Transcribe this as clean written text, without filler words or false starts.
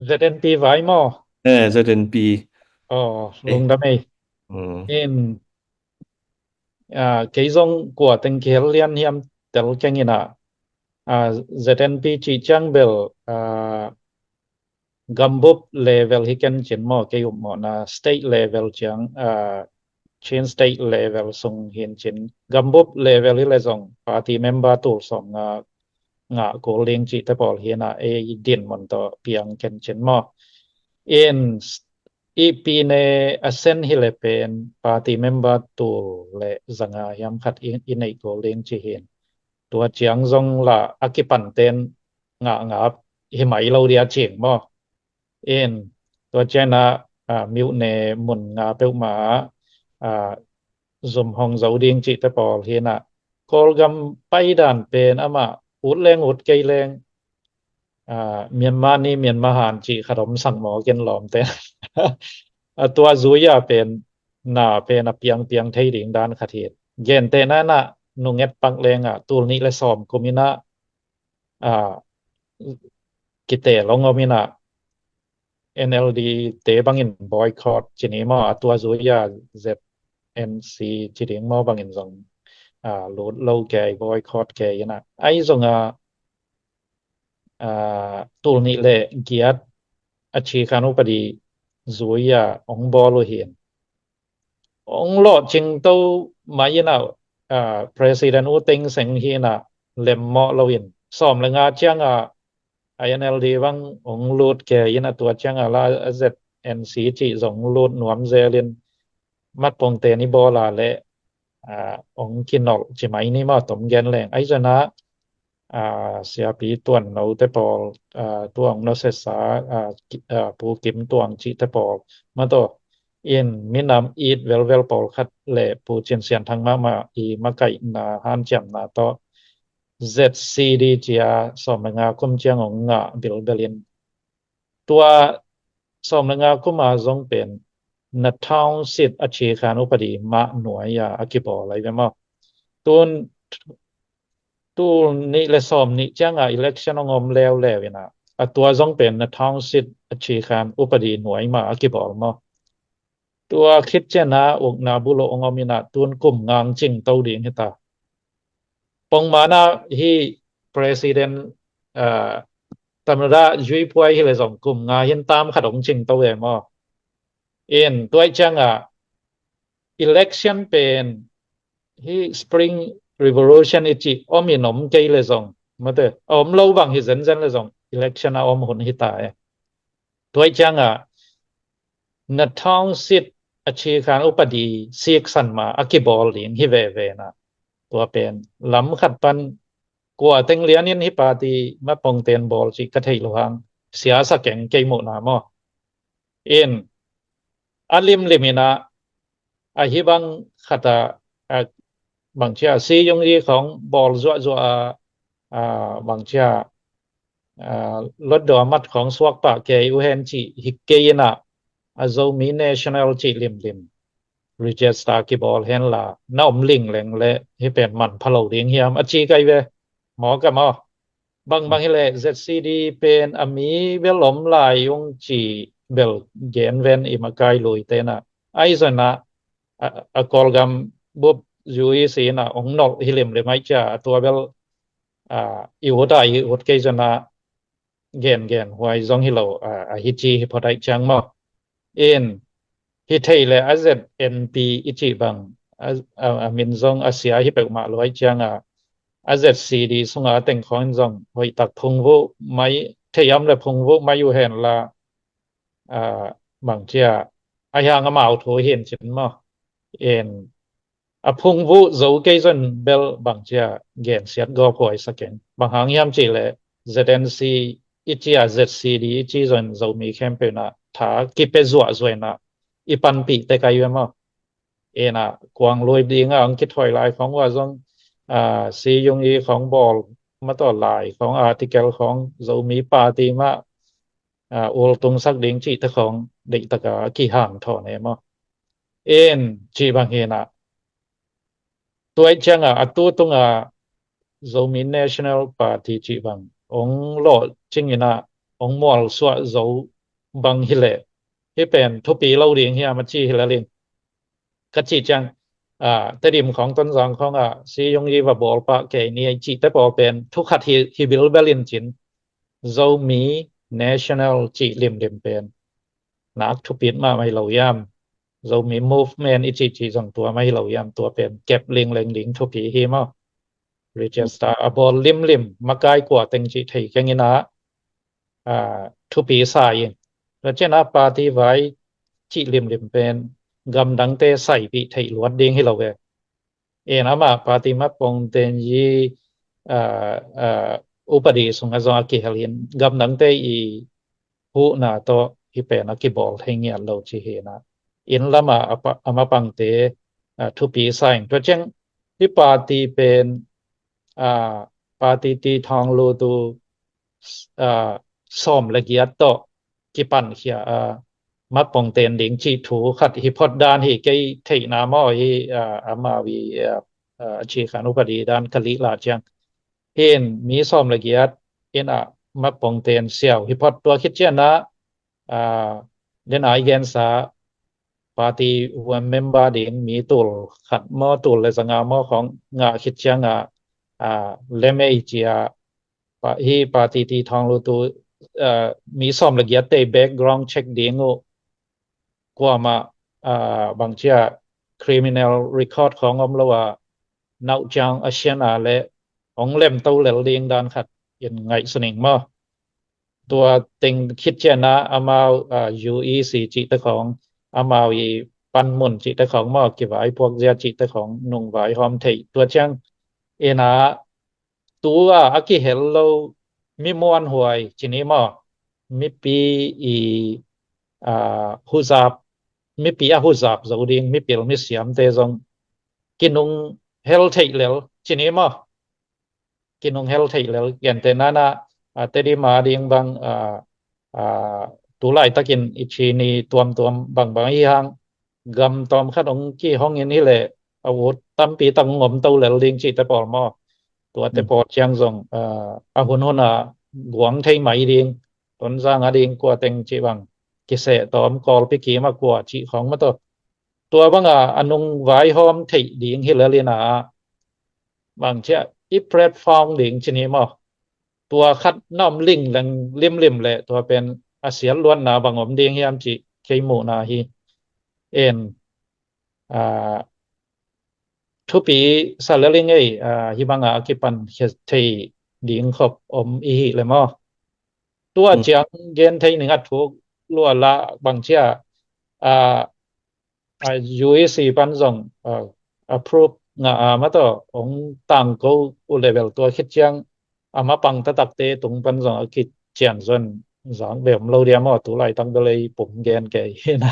ZNP vai mo ZNP lung đam mê อืม in cái dòng của tình kia liên hiểm tel cái gì nè ZNP chỉ chẳng bel gambop level hi kan chen mo ke mo na state level chang chen state level song hian chen gambop level hi le song party member to song nga ko leng chi te pol hian e din mon to piang kan chen mo in EP ne asen hi le pen party member to le zanga yam khat in nei ko leng chi hian tua chiang zong la akipan ten nga hi mai lo dia cheng mo in ตัวเจนะมิวเนมุนงาเปลมาอ่า zoom hong dấu điên chị tới bỏ hiền call gam bay đànเป็นอามาอุดแรงอุดไกลแรงเมียนมานี่เมียนมาหารจีขนมสั่งหมอกินหลอมแต่ ตัวซุยเป็นเป็นเปียงเปียงไทยดิ่งด้านคาเทียนเย็นแต่นั่นนุงเง็ดปังแรงตัวนี้เลยสอมกุมินะอ่ากิเตลงเอามินะ NLD เตะบังอินบอยคอตจีนี้มาตัวซุยZNC จีนี้มาบังอินซงโหลดโลแกบอยคอตแกยันะไอ้ซงตัวนี้เลยเกียรติอาชีพานุปดีซุยองบอลโลเฮียนองโลดจิงโตมายันะPresident อูติงเซงเฮียนะเลมมอลวินสอมเลงอาเจียงINLD บางองลูดแกยันะตัวเจียงลา ZNC จีสองลูดหนวมเซลินมัดปงเตนิบอลาเลองกินออกจิไหมนี่มาตมแกนแรงไอ้ชนะเสียปีตัวนเราแต่ปอลตัวองนเสสาปูกิมตัวองจิแต่ปอลมาตัวอินมินำอีดเวลปอลคัดเลปูเจียนเสียนทางมาอีมาไก่นาฮันเจียมนาต่อ ZCD จียสมงาคุมเจียงองงาบิลเบลินตัวสมงาคุมมาจงเป็นนัททาวสิทธิ์อาชีคานุปดีมาหน่วยอากิปออะไรแบบว่าตัวตัวนี้และสมนี้จ้างelection งอมแล้วนะตัวจงเป็นนัททาวสิทธิ์อาชีคานุปดีหน่วยมาอากิปอมาตัวคิดเจนะอกนาบุโรองอมินาตัวกลุ่มงางจริงเต้าดิ่งเหตา pong mana hi president tamra jui puai hi le zong kum nga hin tam khadong ching to we mo in toy chang election pen hi spring revolution ichi ominom ke le zong mate om lo bang hi zen le zong election om hun hi ta toy chang na thong sit achi khan upadi sik san ma akibol lin hi ve na ตัวเป็นล้ำขัดปันกลัวเต็งเลียนยันฮิปาตีมาปองเตียนบอลสิกระเทยหลวงเสียสักแก่งเกยหมดนามอเอ็นอัลลิมลิมินะอาฮิบังขัดบางเช่าซียงรีของบอลจัวบางเช่ารถดอมัดของสวกปะเกยอุเฮนจิฮิกเกยนะอาโซมีเนชั่นแนลจิลิม register กีบอลเห็นละน้อมลิงแหลงและให้เป็นมันพะโลเลียงเฮียมอจีไกเวหมอกับหมอบางให้เลย ZCD เป็นอามีเวลล้มลายยงจีเบลเกนเวนอิมาไกลุยเตนะไอ้ส่วนนะกอลกัมบุบยูอีสีนะองนอลฮิลิมเลยไม่จ้าตัวเบลอีวดาอีวดเกยส่วนนะเกนหวยซองฮิโลฮิจีพอได้จังหมอเอ็น hi thei le AZNP ichi bang min zong asia hi pek ma loi chang AZCD sunga teng khon zong hoi tak phung vu mai theyam le phung vu mai yu hen la bang chia ayang amao tho hen chin ma en phung vu zo ke zon bel bang chia gen siat go phoi saken bang hang yam chi le ZNC ichi ZCD ichi zon zo mi campaign na tha ki pe zwa zoina อีปันปีแต่ไกลไปมั้งเอ็นะกวางรวยดีงอังคิดถอยลายของว่าต้องซียงอีของบอลมาต่อลายของอาร์ติเกลของโซมีปาตีมาโอลตรงสักเด้งจีตะของเด็กตะกากี่ห่างถอนเนี่ยมั้งเอ็นจีบางเฮนะตัวจังตัวตรงโซมี National Party จีบางองโหลดจริงนะ ông mol xóa dấu bằng hi lệ hiเป็นทุกปีเราเรียงเฮียมาจี้hiละเรียงก็จีจังแต่ดิมของต้นสองของซียงยีว่าบอกปะแกนี่จีแต่บอกเป็นทุกขัดhiบิลเบลินจินdấuมี national จีเลียมเป็นนักทุกปีมาไม่เราย่ำdấuมี movement อีจีสองตัวไม่เราย่ำตัวเป็นเก็บลิงทุกปีhiมั้ง register บอลลิมมาไกลกว่าเต็งจีไทยกันงี้นะทุกปีสายแล้วเจ้าหน้าปาร์ตี้ไว้จีลิมเป็นกำดังเตะใส่ปีไทยล้วนดิ้งให้เราเองนะมาปาร์ตี้มาปงเตนยีอุปดีสงฆ์จงอากิเฮลินกำดังเตะอีผู้น่ะตัวที่เป็นนักบอลไทยเงี้ยเราจีเห็นนะละมาปังเตะทุกปีสายตัวเจ้าที่ปาร์ตี้เป็นปาร์ตี้ที่ทองโลตูซ้อมละเอียดต่อกี่ปันเขียมาปองเต็นดิงจีถูขัดฮิพอดดานฮิเกยเทนามอฮิอามาวีชีขานุปดีด้านคลิลาจังเห็นมีซ้อมละเอียดเห็นมาปองเต็นเสียวฮิพอดตัวคิดเจนะเดนไอเกนซาปาร์ตี้วันเมมเบอร์ดิงมีตุลขัดมอตุลเลยสังามอของงาคิดเจงเลเมอีจีฮีปาร์ตี้ที่ทองรูตูมีซ้อมละเอียดแต่แบ็กกราวด์เช็คดิ้งกว่ามาบางเชื่อ criminal record ของอมละว่านาจังอาเซียนและของเล่มตัวเหลวเรียงด้านขัดยังไงสนิงมาตัวเต็งคิดเจนะอามาUEC จิตของอามาวีปันมุนจิตของมาเก็บไว้พวกเจ้าจิตของนุ่งไว้หอมเทตัวจังนะตัวอากิเฮลโลมีมวนหวยจินี้มามีปีฮุซาบมีปีฮุซาบจะดิ้งมีปีมีเสียมแต่จงกินนุ่งเฮลเทเลวจินี้มากินนุ่งเฮลเทเลวอย่างแต่นั้นแต่ดีมาดิ้งบางตัวไล่ตะกินอิชินีตัวบางอีหังกำตอมขัดองกี่ห้องนี้แหละอาวุธตั้มปีตั้งงมตัวเหลวดิ้งจิตแต่ปอลมาตัวแต่ปอดเชียงจงหุ่นหวงไทยไหมดิ้งต้นสร้างดิ้งกว่าเต็งจีบังกิเสตอมกอลไปกี่มากกว่าจีของมาตัวบางอันนงไว้หอมไทยดิ้งเฮลเลียนาบางเช่อีแพลตฟอร์มดิ้งชนิดมาตัวคัดน้อมลิงแรงเลี่ยมเลยตัวเป็นอาเซียนล้วนนาบางอมดิ้งเฮียมจีเคยหมู่นาฮีทุกปีสารลิงไอ้ฮิบังกิปันเฮไทยดิ้งขบอมอีเลยมั้งตัวเจียงเย็นไทยหนึ่งอัดทุกล้วนละบางเช่UEC ปันส่งapprove มาต่อองต่างก็อุเลเวลตัวคิดเจียงมาปังตะตักเตตรงปันส่งคิดเจียนส่วนสองแบบเราเรียนมาตัวไรตั้งก็เลยปุ่มแกนแกนะ